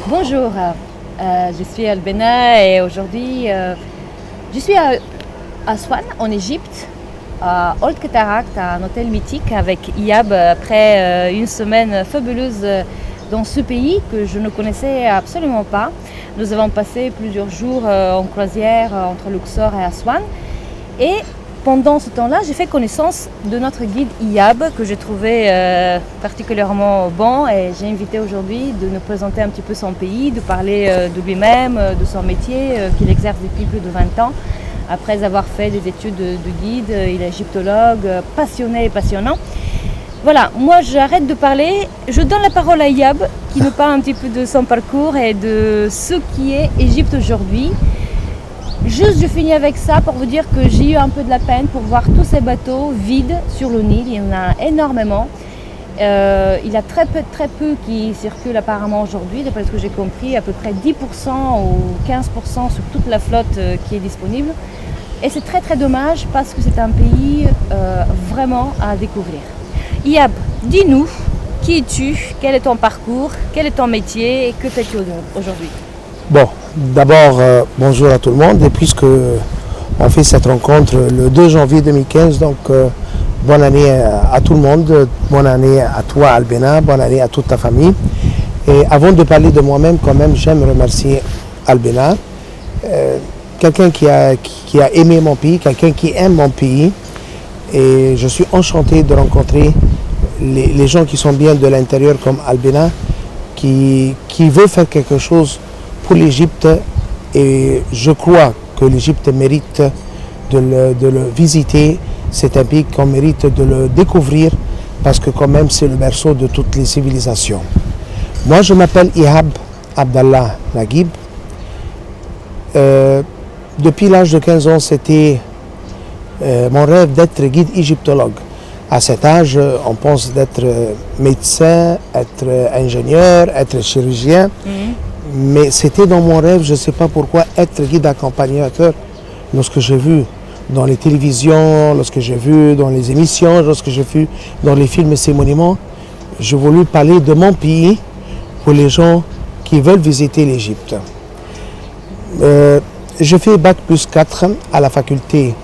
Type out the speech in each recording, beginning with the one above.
Bonjour, je suis Albena et aujourd'hui je suis à Aswan en Égypte, à Old Cataract, un hôtel mythique avec Iyab après une semaine fabuleuse dans ce pays que je ne connaissais absolument pas. Nous avons passé plusieurs jours en croisière entre Luxor et Aswan et pendant ce temps-là, j'ai fait connaissance de notre guide Iyab que j'ai trouvé particulièrement bon et j'ai invité aujourd'hui de nous présenter un petit peu son pays, de parler de lui-même, de son métier qu'il exerce depuis plus de 20 ans. Après avoir fait des études de guide, il est égyptologue, passionné et passionnant. Voilà, moi j'arrête de parler, je donne la parole à Iyab qui nous parle un petit peu de son parcours et de ce qui est Égypte aujourd'hui. Juste, je finis avec ça pour vous dire que j'ai eu un peu de la peine pour voir tous ces bateaux vides sur le Nil. Il y en a énormément. Il y a très peu qui circulent apparemment aujourd'hui, d'après ce que j'ai compris, à peu près 10% ou 15% sur toute la flotte qui est disponible. Et c'est très dommage parce que c'est un pays vraiment à découvrir. Iyab, dis-nous, qui es-tu? Quel est ton parcours? Quel est ton métier? Et que fais-tu aujourd'hui? Bon, d'abord, bonjour à tout le monde. Et puisque on fait cette rencontre le 2 janvier 2015, donc bonne année à tout le monde, bonne année à toi Albena, bonne année à toute ta famille. Et avant de parler de moi-même, quand même, j'aime remercier Albena, quelqu'un qui a aimé mon pays, quelqu'un qui aime mon pays. Et je suis enchanté de rencontrer les gens qui sont bien de l'intérieur comme Albena, qui veut faire quelque chose pour l'Égypte, et je crois que l'Égypte mérite de le visiter. C'est un pays qu'on mérite de le découvrir parce que quand même c'est le berceau de toutes les civilisations. Moi je m'appelle Iyab Abdallah Naguib. Depuis l'âge de 15 ans, c'était mon rêve d'être guide égyptologue. À cet âge, on pense d'être médecin, être ingénieur, être chirurgien. Mais c'était dans mon rêve, je ne sais pas pourquoi, être guide accompagnateur. Lorsque j'ai vu dans les télévisions, lorsque j'ai vu dans les émissions, lorsque j'ai vu dans les films et ces monuments, j'ai voulu parler de mon pays pour les gens qui veulent visiter l'Égypte. Je fais Bac plus 4 à la faculté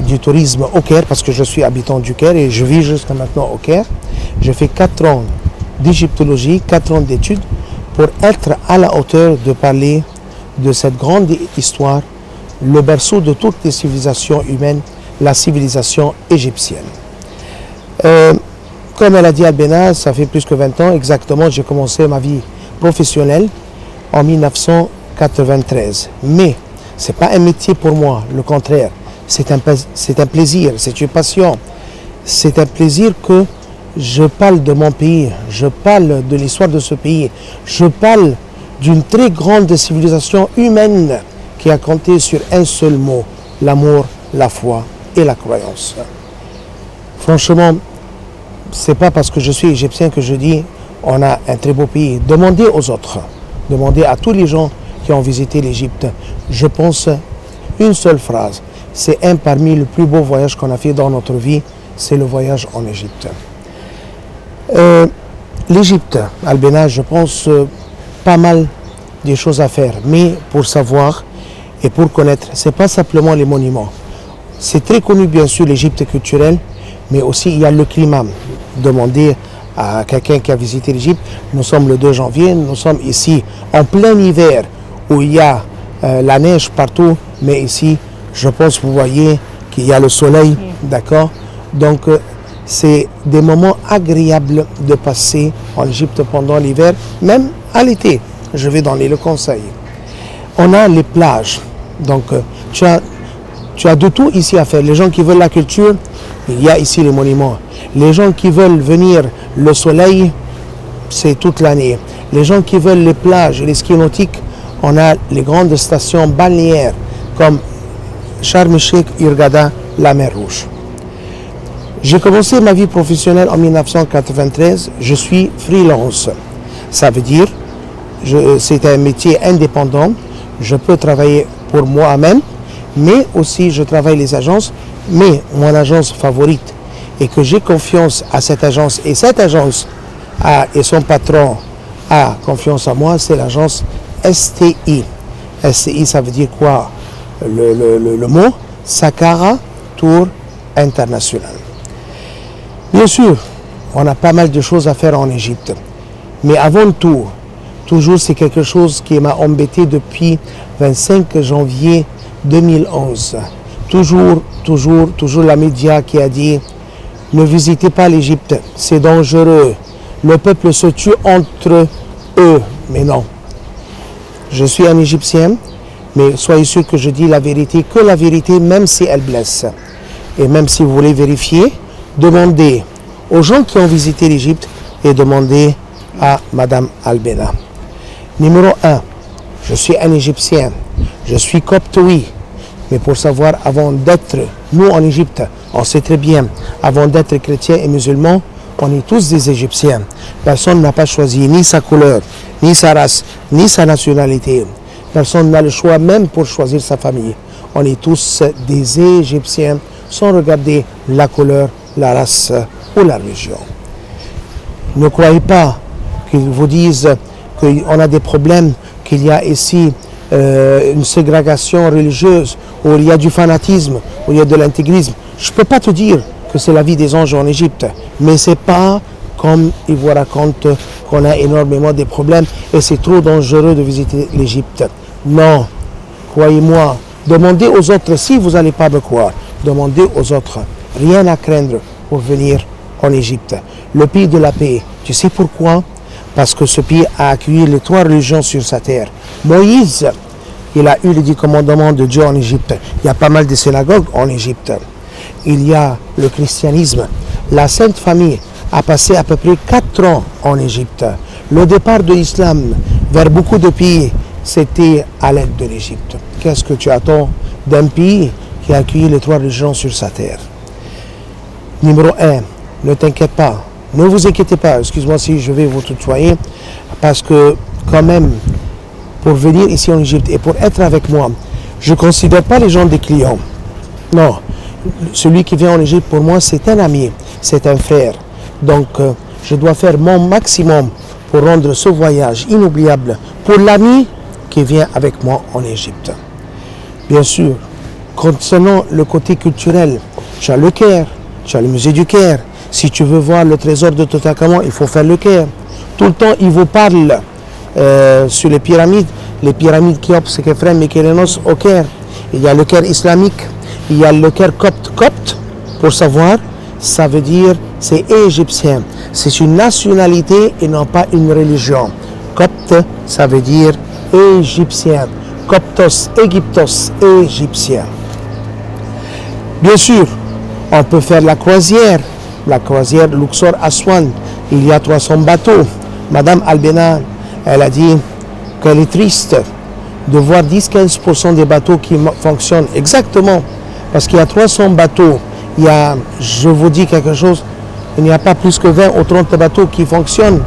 du tourisme au Caire, parce que je suis habitant du Caire et je vis jusqu'à maintenant au Caire. J'ai fait 4 ans d'égyptologie, 4 ans d'études, pour être à la hauteur de parler de cette grande histoire, le berceau de toutes les civilisations humaines, la civilisation égyptienne. Comme elle a dit Albena, ça fait plus que 20 ans, exactement, j'ai commencé ma vie professionnelle en 1993. Mais ce n'est pas un métier pour moi, le contraire, c'est un plaisir, c'est une passion, c'est un plaisir que je parle de mon pays, je parle de l'histoire de ce pays, je parle d'une très grande civilisation humaine qui a compté sur un seul mot, l'amour, la foi et la croyance. Franchement, c'est pas parce que je suis égyptien que je dis on a un très beau pays. Demandez aux autres, demandez à tous les gens qui ont visité l'Égypte. Je pense une seule phrase, c'est un parmi les plus beaux voyages qu'on a fait dans notre vie, c'est le voyage en Égypte. L'Égypte, Albena, je pense pas mal des choses à faire, mais pour savoir et pour connaître, ce n'est pas simplement les monuments. C'est très connu bien sûr l'Égypte culturelle, mais aussi il y a le climat. Demandez à quelqu'un qui a visité l'Égypte, nous sommes le 2 janvier, nous sommes ici en plein hiver où il y a la neige partout, mais ici je pense vous voyez qu'il y a le soleil, d'accord? Donc c'est des moments agréables de passer en Égypte pendant l'hiver, même à l'été. Je vais donner le conseil. On a les plages, donc tu as de tout ici à faire. Les gens qui veulent la culture, il y a ici les monuments. Les gens qui veulent venir le soleil, c'est toute l'année. Les gens qui veulent les plages et les skis nautiques, on a les grandes stations balnéaires comme Sharm el-Sheikh, Hurghada, la mer Rouge. J'ai commencé ma vie professionnelle en 1993, je suis freelance. Ça veut dire, c'est un métier indépendant, je peux travailler pour moi-même, mais aussi je travaille les agences, mais mon agence favorite, et que j'ai confiance à cette agence, et cette agence et son patron a confiance en moi, c'est l'agence STI. STI, ça veut dire quoi? Le mot Saqqara Tour International. Bien sûr, on a pas mal de choses à faire en Égypte. Mais avant tout, toujours c'est quelque chose qui m'a embêté depuis 25 janvier 2011. Toujours la média qui a dit ne visitez pas l'Égypte, c'est dangereux. Le peuple se tue entre eux. Mais non. Je suis un Égyptien, mais soyez sûr que je dis la vérité, que la vérité, même si elle blesse. Et même si vous voulez vérifier, demandez aux gens qui ont visité l'Égypte et demandez à Madame Al-Benna. Numéro 1, je suis un Égyptien, je suis copte, oui, mais pour savoir, avant d'être, nous en Égypte, on sait très bien, avant d'être chrétien et musulman, on est tous des Égyptiens. Personne n'a pas choisi ni sa couleur, ni sa race, ni sa nationalité. Personne n'a le choix même pour choisir sa famille. On est tous des Égyptiens sans regarder la couleur, la race ou la religion. Ne croyez pas qu'ils vous disent qu'on a des problèmes, qu'il y a ici une ségrégation religieuse, où il y a du fanatisme, où il y a de l'intégrisme. Je ne peux pas te dire que c'est la vie des anges en Égypte, mais ce n'est pas comme ils vous racontent qu'on a énormément de problèmes et c'est trop dangereux de visiter l'Égypte. Non, croyez-moi, demandez aux autres, si vous n'allez pas me croire, demandez aux autres, rien à craindre pour venir en Égypte. Le pays de la paix, tu sais pourquoi? Parce que ce pays a accueilli les 3 religions sur sa terre. Moïse, il a eu les 10 commandements de Dieu en Égypte. Il y a pas mal de synagogues en Égypte. Il y a le christianisme. La Sainte Famille a passé à peu près 4 ans en Égypte. Le départ de l'islam vers beaucoup de pays, c'était à l'aide de l'Égypte. Qu'est-ce que tu attends d'un pays qui a accueilli les 3 religions sur sa terre? Numéro 1, ne t'inquiète pas. Ne vous inquiétez pas, excuse-moi si je vais vous tutoyer, parce que quand même, pour venir ici en Égypte et pour être avec moi, je ne considère pas les gens des clients. Non, celui qui vient en Égypte pour moi, c'est un ami, c'est un frère. Donc, je dois faire mon maximum pour rendre ce voyage inoubliable pour l'ami qui vient avec moi en Égypte. Bien sûr, concernant le côté culturel, tu as le Caire, tu as le musée du Caire. Si tu veux voir le trésor de Toutankhamon, il faut faire le Caire. Tout le temps, il vous parle sur les pyramides Khéops et Képhren, Mykélénos au Caire. Il y a le Caire islamique, il y a le Caire copte. Copte, pour savoir, ça veut dire c'est égyptien. C'est une nationalité et non pas une religion. Copte, ça veut dire égyptien. Coptos, Égyptos, égyptien. Bien sûr, on peut faire la croisière Luxor Aswan. Il y a 300 bateaux. Madame Al-Benna, elle a dit qu'elle est triste de voir 10-15% des bateaux qui fonctionnent. Exactement, parce qu'il y a 300 bateaux. Je vous dis quelque chose, il n'y a pas plus que 20 ou 30 bateaux qui fonctionnent.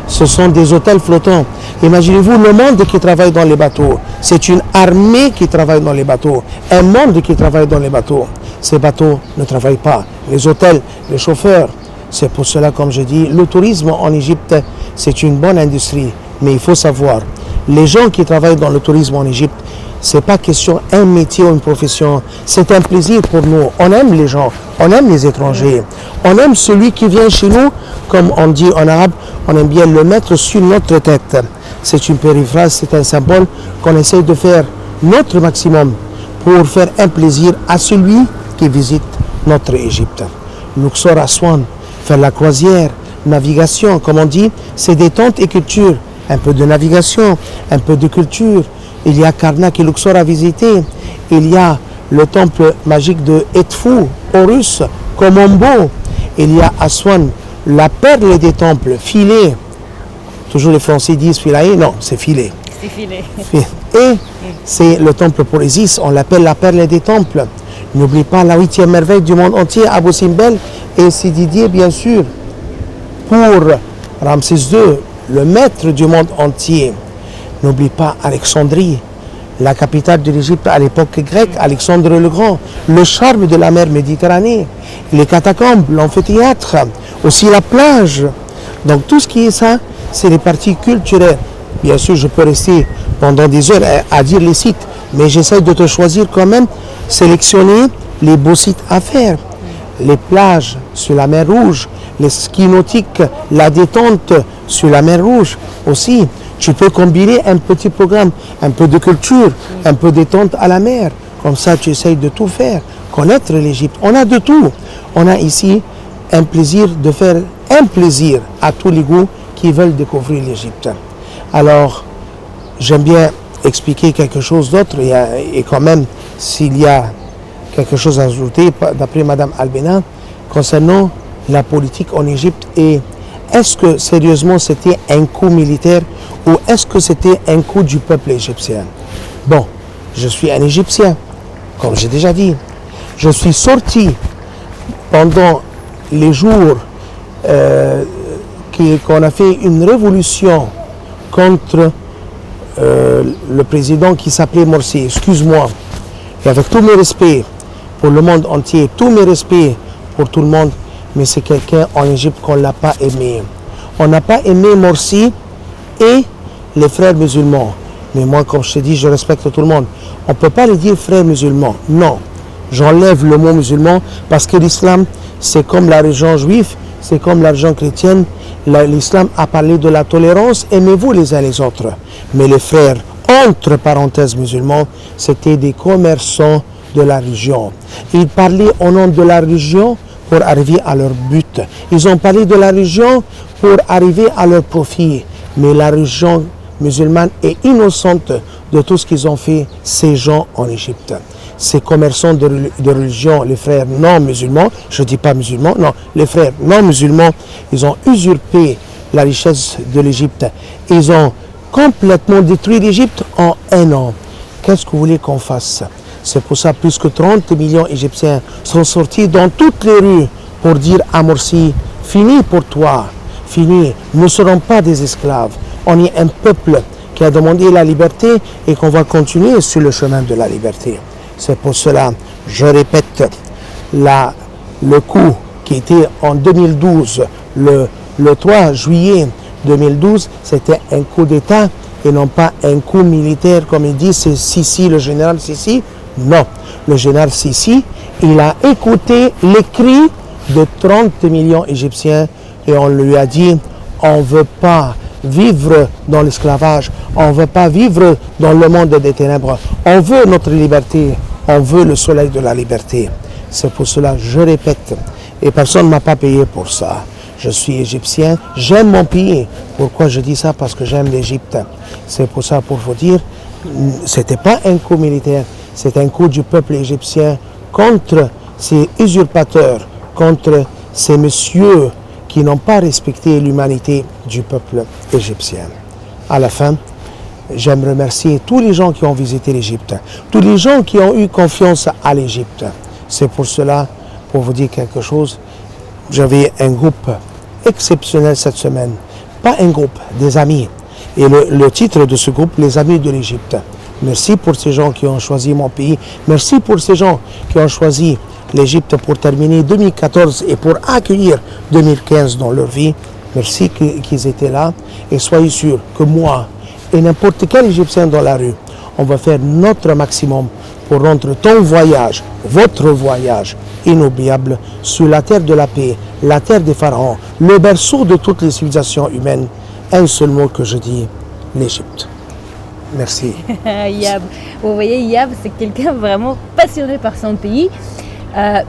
Ce sont des hôtels flottants. Imaginez-vous le monde qui travaille dans les bateaux. C'est une armée qui travaille dans les bateaux. Un monde qui travaille dans les bateaux. Ces bateaux ne travaillent pas. Les hôtels, les chauffeurs. C'est pour cela, comme je dis, le tourisme en Égypte, c'est une bonne industrie. Mais il faut savoir, les gens qui travaillent dans le tourisme en Égypte, ce n'est pas question un métier ou une profession. C'est un plaisir pour nous. On aime les gens, on aime les étrangers. On aime celui qui vient chez nous, comme on dit en arabe, on aime bien le mettre sur notre tête. C'est une périphrase, c'est un symbole qu'on essaye de faire notre maximum pour faire un plaisir à celui qui visite notre Égypte. Luxor Aswan, faire la croisière, navigation, comme on dit, c'est détente et culture. Un peu de navigation, un peu de culture. Il y a Karnak et Luxor à visiter. Il y a le temple magique de Edfou, Horus, Komombo. Il y a Aswan, la perle des temples, filet. Toujours les Français disent filet, non, c'est filet. C'est filet. Et c'est le temple pour Isis, on l'appelle la perle des temples. N'oublie pas la 8e merveille du monde entier, Abou Simbel et Sidi, bien sûr. Pour Ramsès II, le maître du monde entier. N'oublie pas Alexandrie, la capitale de l'Égypte à l'époque grecque, Alexandre le Grand, le charme de la mer Méditerranée, les catacombes, l'amphithéâtre, aussi la plage. Donc tout ce qui est ça, c'est les parties culturelles. Bien sûr, je peux rester pendant des heures à dire les sites, mais j'essaie de te choisir quand même, sélectionner les beaux sites à faire. Les plages sur la mer Rouge, les skis nautiques, la détente sur la mer Rouge aussi. Tu peux combiner un petit programme, un peu de culture, un peu de détente à la mer. Comme ça, tu essayes de tout faire, connaître l'Égypte. On a de tout. On a ici un plaisir de faire un plaisir à tous les goûts qui veulent découvrir l'Égypte. Alors, j'aime bien expliquer quelque chose d'autre et quand même, s'il y a quelque chose à ajouter, d'après Mme Albena, concernant la politique en Égypte et est-ce que sérieusement c'était un coup militaire ou est-ce que c'était un coup du peuple égyptien? Bon, je suis un Égyptien, comme j'ai déjà dit. Je suis sorti pendant les jours qu'on a fait une révolution contre le président qui s'appelait Morsi. Excuse-moi, et avec tous mes respects pour le monde entier, tous mes respects pour tout le monde, mais c'est quelqu'un en Égypte qu'on ne l'a pas aimé. On n'a pas aimé Morsi et les frères musulmans. Mais moi, comme je te dis, je respecte tout le monde. On ne peut pas les dire frères musulmans. Non, j'enlève le mot musulman parce que l'islam, c'est comme la religion juive, c'est comme la religion chrétienne. L'islam a parlé de la tolérance, aimez-vous les uns les autres. Mais les frères, entre parenthèses musulmans, c'était des commerçants de la religion. Ils parlaient au nom de la religion pour arriver à leur but. Ils ont parlé de la religion pour arriver à leur profit. Mais la religion musulmane est innocente de tout ce qu'ils ont fait, ces gens en Égypte. Ces commerçants de religion, les frères non musulmans, je ne dis pas musulmans, non, les frères non musulmans, ils ont usurpé la richesse de l'Égypte. Ils ont complètement détruit l'Égypte en un an. Qu'est-ce que vous voulez qu'on fasse? C'est pour ça que plus que 30 millions Égyptiens sont sortis dans toutes les rues pour dire à Morsi, fini pour toi, fini, nous ne serons pas des esclaves. On est un peuple qui a demandé la liberté et qu'on va continuer sur le chemin de la liberté. C'est pour cela, je répète, le coup qui était en 2012, le 3 juillet 2012, c'était un coup d'État et non pas un coup militaire, comme il dit, c'est Sisi, le général Sisi. Non, le général Sisi, il a écouté les cris de 30 millions Égyptiens et on lui a dit, on ne veut pas vivre dans l'esclavage, on ne veut pas vivre dans le monde des ténèbres, on veut notre liberté, on veut le soleil de la liberté. C'est pour cela, je répète, et personne ne m'a pas payé pour ça. Je suis égyptien, j'aime mon pays. Pourquoi je dis ça? Parce que j'aime l'Égypte. C'est pour ça, pour vous dire, c'était pas un coup militaire, c'est un coup du peuple égyptien contre ces usurpateurs, contre ces messieurs qui n'ont pas respecté l'humanité du peuple égyptien. À la fin, j'aime remercier tous les gens qui ont visité l'Égypte, tous les gens qui ont eu confiance à l'Égypte. C'est pour cela, pour vous dire quelque chose, j'avais un groupe exceptionnel cette semaine. Pas un groupe, des amis. Et le titre de ce groupe, les amis de l'Égypte. Merci pour ces gens qui ont choisi mon pays. Merci pour ces gens qui ont choisi l'Égypte pour terminer 2014 et pour accueillir 2015 dans leur vie. Merci qu'ils étaient là. Et soyez sûrs que moi et n'importe quel Égyptien dans la rue, on va faire notre maximum pour rendre ton voyage, votre voyage, inoubliable sur la terre de la paix, la terre des pharaons, le berceau de toutes les civilisations humaines. Un seul mot que je dis, l'Égypte. Merci. Yab. Vous voyez, Yab, c'est quelqu'un vraiment passionné par son pays.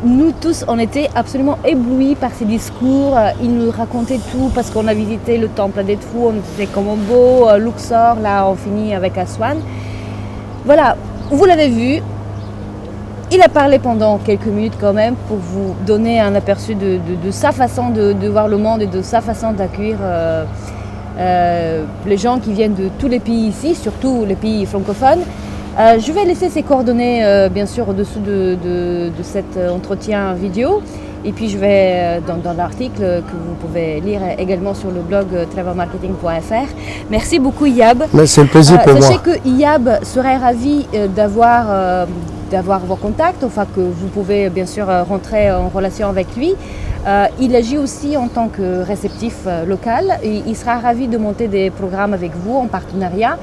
Nous tous, on était absolument éblouis par ses discours. Il nous racontait tout parce qu'on a visité le temple d'Edfou, on était Komombo, Luxor, là on finit avec Aswan. Voilà, vous l'avez vu. Il a parlé pendant quelques minutes quand même pour vous donner un aperçu de sa façon de voir le monde et de sa façon d'accueillir les gens qui viennent de tous les pays ici, surtout les pays francophones. Je vais laisser ses coordonnées bien sûr au-dessous de cet entretien vidéo. Et puis je vais dans l'article que vous pouvez lire également sur le blog travelmarketing.fr. Merci beaucoup Iyab. Mais c'est le plaisir pour moi. Sachez que Iyab serait ravi d'avoir vos contacts, enfin que vous pouvez bien sûr rentrer en relation avec lui. Il agit aussi en tant que réceptif local et il sera ravi de monter des programmes avec vous en partenariat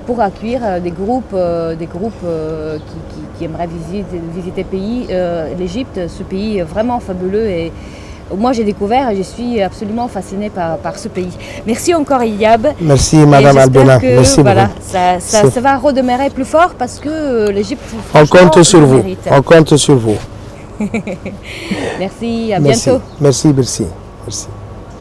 pour accueillir des groupes qui aimeraient visiter l'Égypte, ce pays vraiment fabuleux. Et moi j'ai découvert et je suis absolument fascinée par ce pays. Merci encore Iyab. Merci Madame Albena. Merci voilà, ça va redémarrer plus fort parce que l'Égypte, on compte sur vous. mérite. On compte sur vous. Merci, à bientôt. Merci.